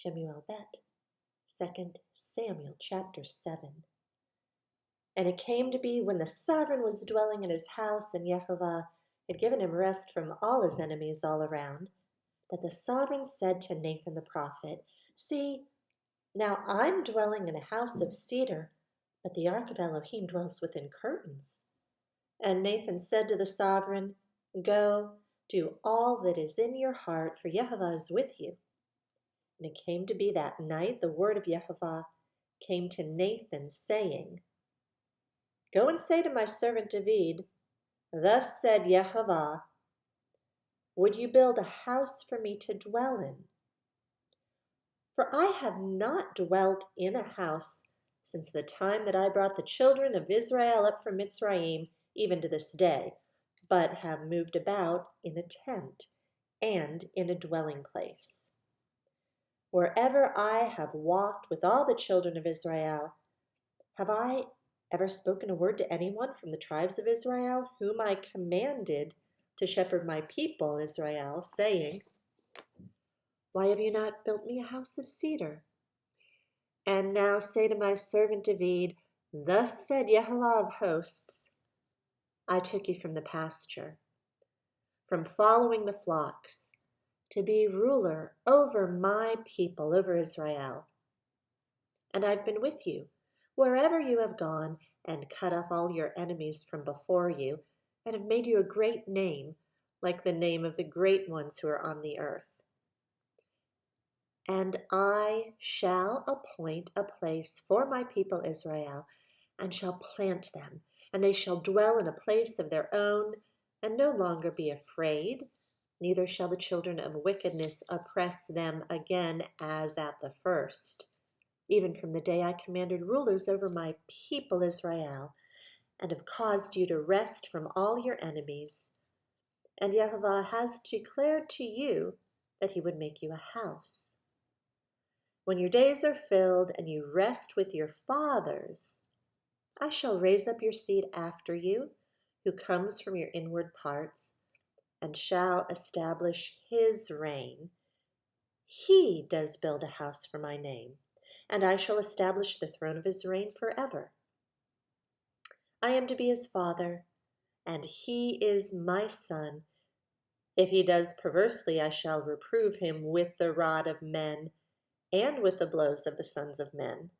Shemuel Bet, 2 Samuel chapter 7. And it came to be when the sovereign was dwelling in his house and Jehovah had given him rest from all his enemies all around, that the sovereign said to Nathan the prophet, See, now I'm dwelling in a house of cedar, but the ark of Elohim dwells within curtains. And Nathan said to the sovereign, Go, do all that is in your heart, for Jehovah is with you. And it came to be that night the word of Jehovah came to Nathan, saying, Go and say to my servant David, Thus said Jehovah, Would you build a house for me to dwell in? For I have not dwelt in a house since the time that I brought the children of Israel up from Mitzrayim, even to this day, but have moved about in a tent and in a dwelling place. Wherever I have walked with all the children of Israel, have I ever spoken a word to anyone from the tribes of Israel, whom I commanded to shepherd my people Israel, saying, Why have you not built me a house of cedar? And now say to my servant David, Thus said Jehovah of hosts, I took you from the pasture, from following the flocks, to be ruler over my people, over Israel. And I've been with you wherever you have gone, and cut off all your enemies from before you, and have made you a great name, like the name of the great ones who are on the earth. And I shall appoint a place for my people Israel, and shall plant them, and they shall dwell in a place of their own, and no longer be afraid, neither shall the children of wickedness oppress them again as at the first, even from the day I commanded rulers over my people Israel, and have caused you to rest from all your enemies. And Jehovah has declared to you that he would make you a house. When your days are filled and you rest with your fathers, I shall raise up your seed after you, who comes from your inward parts, and shall establish his reign. He does build a house for my name, and I shall establish the throne of his reign forever. I am to be his father, and he is my son. If he does perversely, I shall reprove him with the rod of men and with the blows of the sons of men.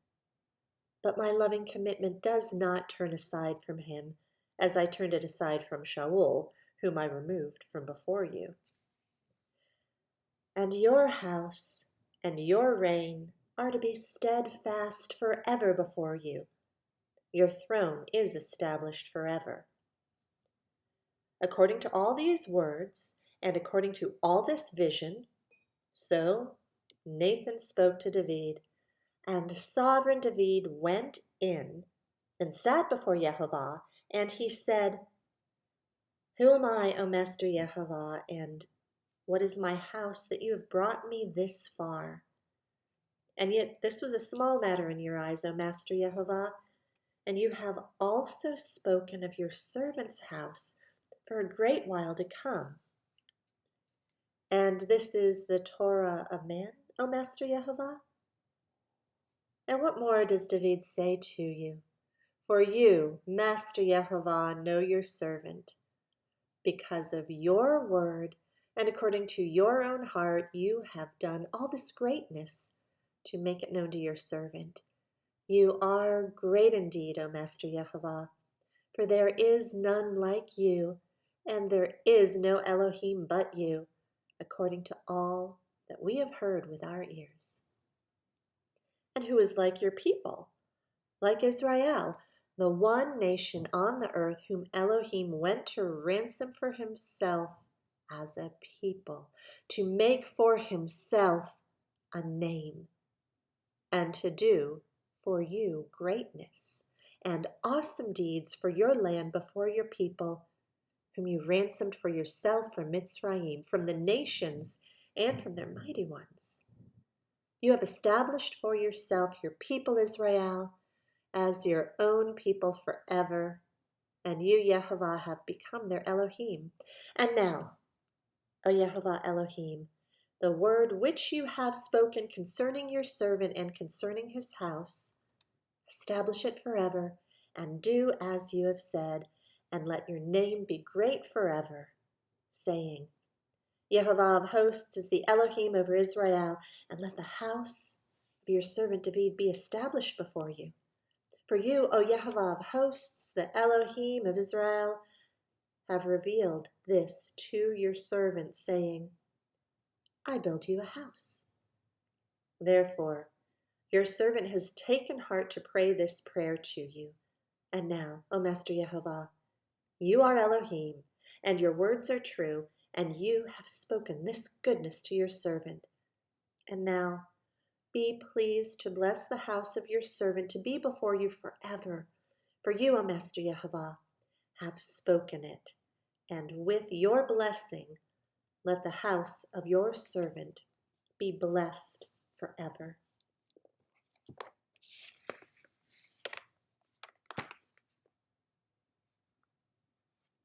But my loving commitment does not turn aside from him, as I turned it aside from Shaul, whom I removed from before you. And your house and your reign are to be steadfast forever before you. Your throne is established forever. According to all these words, and according to all this vision, so Nathan spoke to David, and sovereign David went in and sat before Jehovah, and he said, Who am I, O Master Jehovah, and what is my house that you have brought me this far? And yet this was a small matter in your eyes, O Master Jehovah, and you have also spoken of your servant's house for a great while to come. And this is the Torah of man, O Master Jehovah? And what more does David say to you? For you, Master Jehovah, know your servant. Because of your word, and according to your own heart, you have done all this greatness to make it known to your servant. You are great indeed, O Master Jehovah, for there is none like you, and there is no Elohim but you, according to all that we have heard with our ears. And who is like your people? Like Israel, the one nation on the earth whom Elohim went to ransom for himself as a people, to make for himself a name, and to do for you greatness and awesome deeds for your land before your people, whom you ransomed for yourself from Mitzrayim, from the nations and from their mighty ones. You have established for yourself your people Israel as your own people forever, and you, Yehovah, have become their Elohim. And now, O Yehovah Elohim, the word which you have spoken concerning your servant and concerning his house. Establish it forever, and do as you have said, and let your name be great forever, saying, Yehovah of hosts is the Elohim over Israel, and let the house of your servant David be established before you. For you, O Yehovah of hosts, the Elohim of Israel, have revealed this to your servant, saying, I build you a house. Therefore, your servant has taken heart to pray this prayer to you. And now, O Master Yehovah, you are Elohim, and your words are true, and you have spoken this goodness to your servant. And now, be pleased to bless the house of your servant to be before you forever. For you, O Master Yehovah, have spoken it, and with your blessing, let the house of your servant be blessed forever.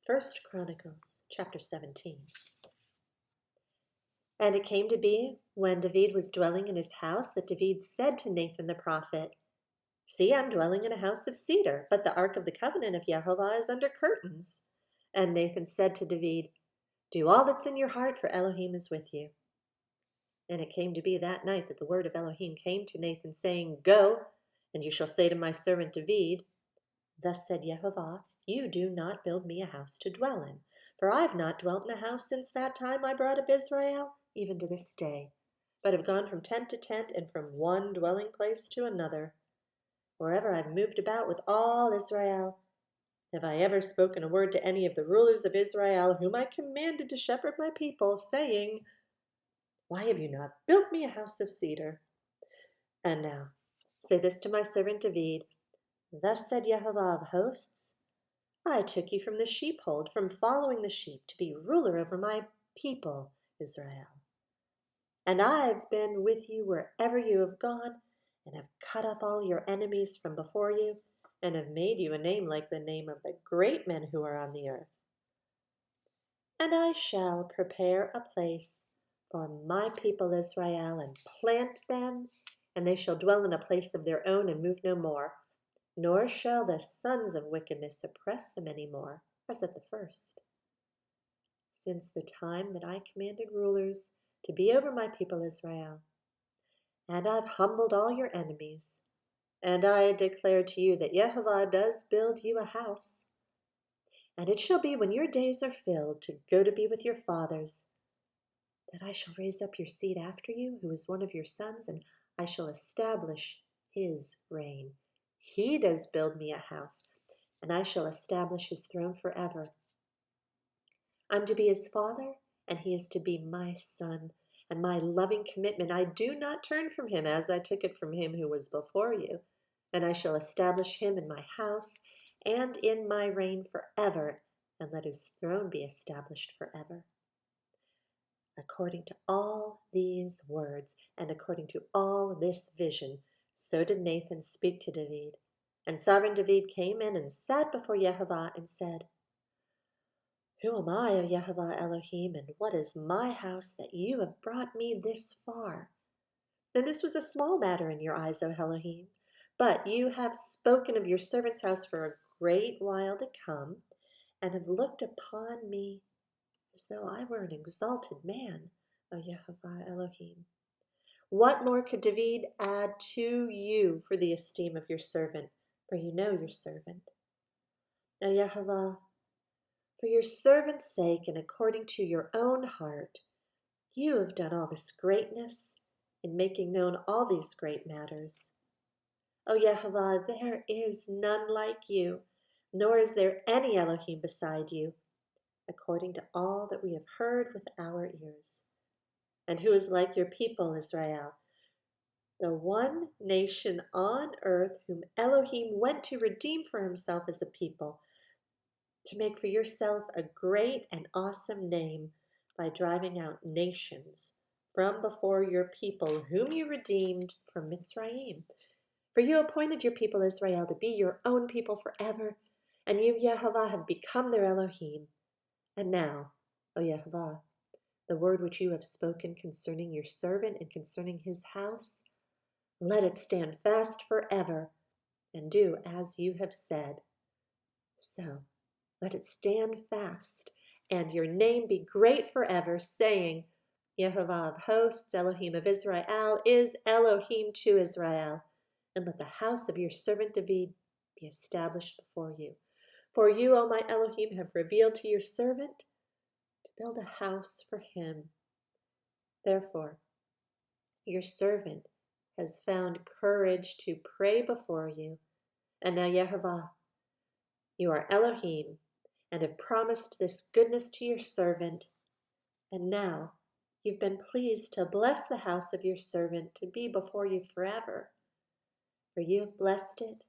1 Chronicles chapter 17. And it came to be, when David was dwelling in his house, that David said to Nathan the prophet, See, I'm dwelling in a house of cedar, but the ark of the covenant of Yehovah is under curtains. And Nathan said to David, Do all that's in your heart, for Elohim is with you. And it came to be that night that the word of Elohim came to Nathan, saying, Go, and you shall say to my servant David, Thus said Yehovah, You do not build me a house to dwell in, for I have not dwelt in a house since that time I brought up Israel, even to this day, but have gone from tent to tent and from one dwelling place to another. Wherever I've moved about with all Israel, have I ever spoken a word to any of the rulers of Israel, whom I commanded to shepherd my people, saying, Why have you not built me a house of cedar? And now, say this to my servant David, Thus said Yehovah of hosts, I took you from the sheepfold, from following the sheep, to be ruler over my people, Israel. And I've been with you wherever you have gone, and have cut off all your enemies from before you, and have made you a name like the name of the great men who are on the earth. And I shall prepare a place for my people Israel, and plant them, and they shall dwell in a place of their own, and move no more. Nor shall the sons of wickedness oppress them any more, as at the first. Since the time that I commanded rulers to be over my people Israel, and I've humbled all your enemies, and I declare to you that Yehovah does build you a house. And it shall be when your days are filled to go to be with your fathers, that I shall raise up your seed after you, who is one of your sons, and I shall establish his reign. He does build me a house, and I shall establish his throne forever. I'm to be his father, and he is to be my son, and my loving commitment I do not turn from him, as I took it from him who was before you. And I shall establish him in my house and in my reign forever, and let his throne be established forever. According to all these words, and according to all this vision, so did Nathan speak to David. And sovereign David came in and sat before Yehovah and said, Who am I, O Yehovah Elohim, and what is my house that you have brought me this far? Then this was a small matter in your eyes, O Elohim, but you have spoken of your servant's house for a great while to come, and have looked upon me as though I were an exalted man, O Yehovah Elohim. What more could David add to you for the esteem of your servant? For you know your servant. O Yehovah, for your servant's sake and according to your own heart, you have done all this greatness in making known all these great matters. O Yehovah, there is none like you, nor is there any Elohim beside you, according to all that we have heard with our ears. And who is like your people, Israel, the one nation on earth whom Elohim went to redeem for himself as a people, to make for yourself a great and awesome name by driving out nations from before your people, whom you redeemed from Mitzrayim. For you appointed your people Israel to be your own people forever, and you, Yehovah, have become their Elohim. And now, O Yehovah, the word which you have spoken concerning your servant and concerning his house, let it stand fast forever, and do as you have said. So let it stand fast, and your name be great forever, saying, Yehovah of hosts, Elohim of Israel, is Elohim to Israel. And let the house of your servant David be established before you. For you, O my Elohim, have revealed to your servant to build a house for him. Therefore, your servant has found courage to pray before you. And now, Yehovah, you are Elohim, and have promised this goodness to your servant. And now you've been pleased to bless the house of your servant to be before you forever. For you have blessed it,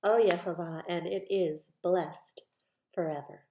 O Yehovah, and it is blessed forever.